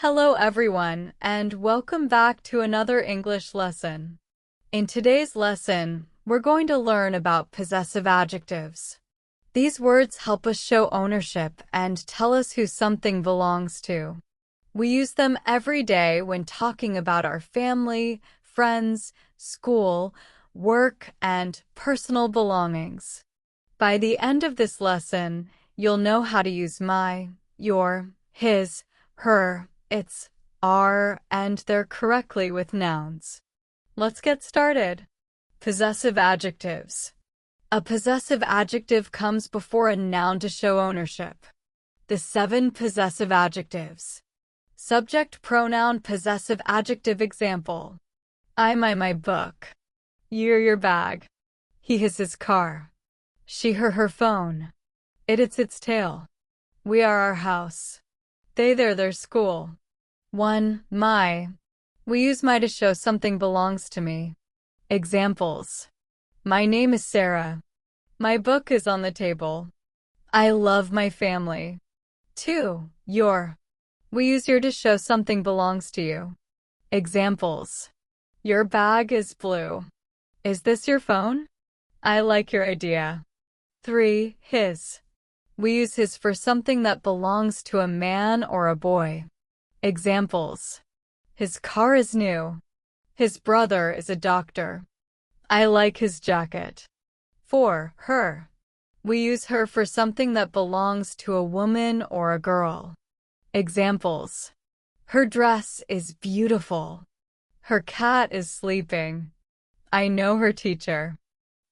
Hello everyone, and welcome back to another English lesson. In today's lesson, we're going to learn about possessive adjectives. These words help us show ownership and tell us who something belongs to. We use them every day when talking about our family, friends, school, work, and personal belongings. By the end of this lesson, you'll know how to use my, your, his, her, its, our, and their correctly with nouns. Let's get started. Possessive adjectives. A possessive adjective comes before a noun to show ownership. The 7 possessive adjectives. Subject pronoun possessive adjective example. I my book. You're your bag. He his car. She her phone. It's tail. We are our house. They their school. 1. My. We use my to show something belongs to me. Examples. My name is Sarah. My book is on the table. I love my family. 2. Your. We use your to show something belongs to you. Examples. Your bag is blue. Is this your phone? I like your idea. 3. His. We use his for something that belongs to a man or a boy. Examples. His car is new. His brother is a doctor. I like his jacket. 4. Her. We use her for something that belongs to a woman or a girl. Examples. Her dress is beautiful. Her cat is sleeping. I know her teacher.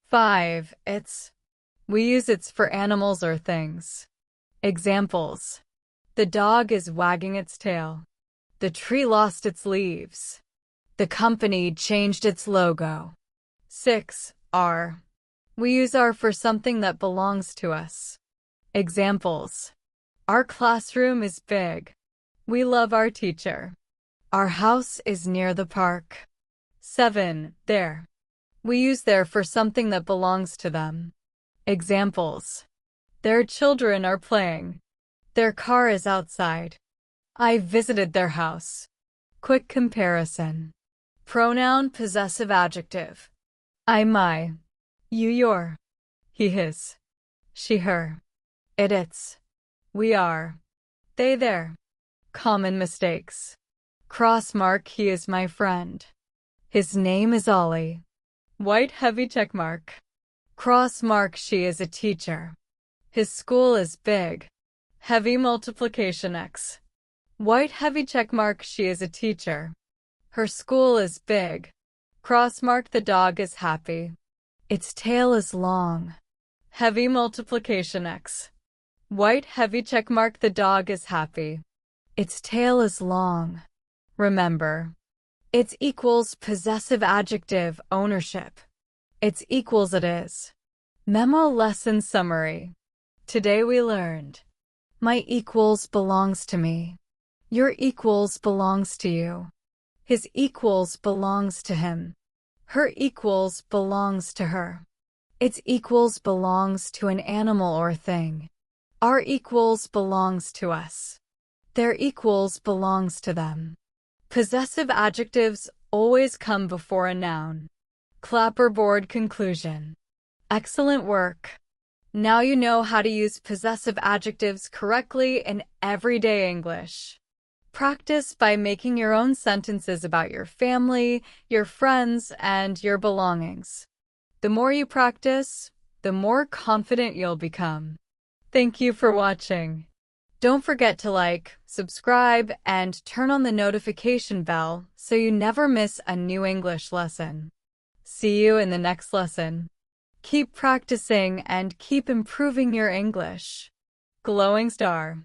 5. Its. We use its for animals or things. Examples. The dog is wagging its tail. The tree lost its leaves. The company changed its logo. 6. Our. We use our for something that belongs to us. Examples. Our classroom is big. We love our teacher. Our house is near the park. 7. Their. We use their for something that belongs to them. Examples. Their children are playing. Their car is outside. I visited their house. Quick comparison. Pronoun possessive adjective. I my. You your. He his. She her. Its. We are. They their. Common mistakes. Cross mark he is my friend. His name is Ollie. White heavy check mark. Cross mark she is a teacher. His school is big. Heavy multiplication X. White heavy check mark she is a teacher. Her school is big. Cross mark the dog is happy. Its tail is long. Heavy multiplication X. White heavy check mark the dog is happy. Its tail is long. Remember. It's equals possessive adjective ownership. It's equals it is. Memo lesson summary. Today we learned. My equals belongs to me. Your equals belongs to you. His equals belongs to him. Her equals belongs to her. Its equals belongs to an animal or thing. Our equals belongs to us. Their equals belongs to them. Possessive adjectives always come before a noun. Clapperboard conclusion. Excellent work. Now you know how to use possessive adjectives correctly in everyday English. Practice by making your own sentences about your family, your friends, and your belongings. The more you practice, the more confident you'll become. Thank you for watching. Don't forget to like, subscribe, and turn on the notification bell so you never miss a new English lesson. See you in the next lesson. Keep practicing and keep improving your English. Glowing star.